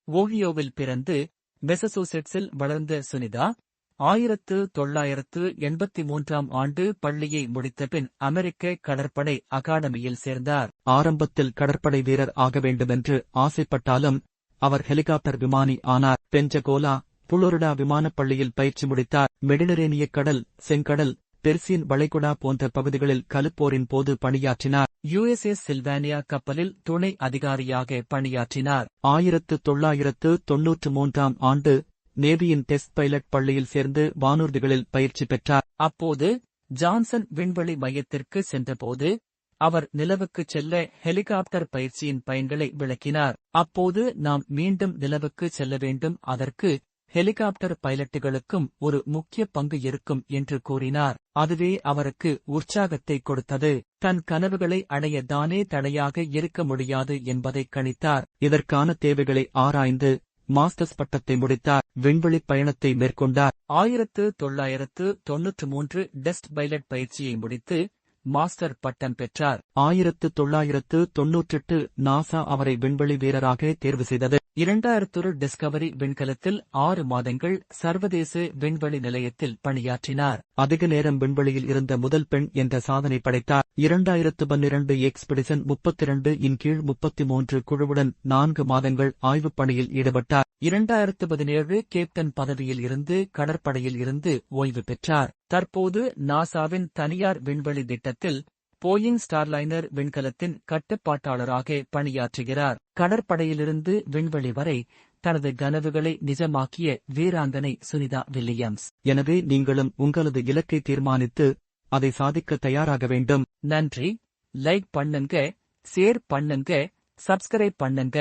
ஓஹியோவில் பிறந்து மெசசூசெட்ஸில் வளர்ந்த சுனிதா 1983ஆம் ஆண்டு பள்ளியை முடித்தபின் அமெரிக்க கடற்படை அகாடமியில் சேர்ந்தார். ஆரம்பத்தில் கடற்படை வீரர் ஆக வேண்டுமென்று ஆசைப்பட்டாலும் அவர் ஹெலிகாப்டர் விமானி ஆனார். பெஞ்சகோலா, புளோரிடா விமானப் பள்ளியில் பயிற்சி முடித்தார். மெடினரேனியக் கடல், செங்கடல், பெர்சியன் வளைகுடா போன்ற பகுதிகளில் கலுப்போரின் போது பணியாற்றினார். USS சில்வானியா கப்பலில் துணை அதிகாரியாக பணியாற்றினார். 1993ஆம் ஆண்டு நேவியின் டெஸ்ட் பைலட் பள்ளியில் சேர்ந்து வானூர்திகளில் பயிற்சி பெற்றார். அப்போது ஜான்சன் விண்வெளி மையத்திற்கு சென்றபோது அவர் நிலவுக்குச் செல்ல ஹெலிகாப்டர் பயிற்சியின் பயன்களை விளக்கினார். அப்போது நாம் மீண்டும் நிலவுக்கு செல்ல வேண்டும், அதற்கு ஹெலிகாப்டர் பைலட்டுகளுக்கும் ஒரு முக்கிய பங்கு இருக்கும் என்று கூறினார். அதுவே அவருக்கு உற்சாகத்தை கொடுத்தது. தன் கனவுகளை அடைய தானே தடையாக இருக்க முடியாது என்பதை கணித்தார். இதற்கான தேவைகளை ஆராய்ந்து மாஸ்டர்ஸ் பட்டத்தை முடித்தார். விண்வெளிப் பயணத்தை மேற்கொண்டார். 1993 டெஸ்ட் பைலட் பயிற்சியை முடித்து மாஸ்டர் பட்டம் பெற்றார். 1998 நாசா அவரை விண்வெளி வீரராக தேர்வு செய்தது. 2001 டிஸ்கவரி விண்கலத்தில் 6 மாதங்கள் சர்வதேச விண்வெளி நிலையத்தில் பணியாற்றினார். அதிக நேரம் விண்வெளியில் இருந்த முதல் பெண் என்ற சாதனை படைத்தார். 2012 எக்ஸ்பெடிஷன் 32 இன் கீழ் 33 குழுவுடன் 4 மாதங்கள் ஆய்வுப் பணியில் ஈடுபட்டார். 2017 கேப்டன் பதவியில் இருந்து கடற்படையில் இருந்து ஓய்வு பெற்றார். தற்போது நாசாவின் தனியார் விண்வெளி திட்டத்தில் போயிங் ஸ்டார்லைனர் விண்கலத்தின் கட்டுப்பாட்டாளராக பணியாற்றுகிறார். கடற்படையிலிருந்து விண்வெளி வரை தனது கனவுகளை நிஜமாக்கிய வீராங்கனை சுனிதா வில்லியம்ஸ். எனவே நீங்களும் உங்களது இலக்கை தீர்மானித்து அதை சாதிக்க தயாராக வேண்டும். நன்றி. லைக் பண்ணுங்க, ஷேர் பண்ணுங்க, சப்ஸ்கிரைப் பண்ணுங்க.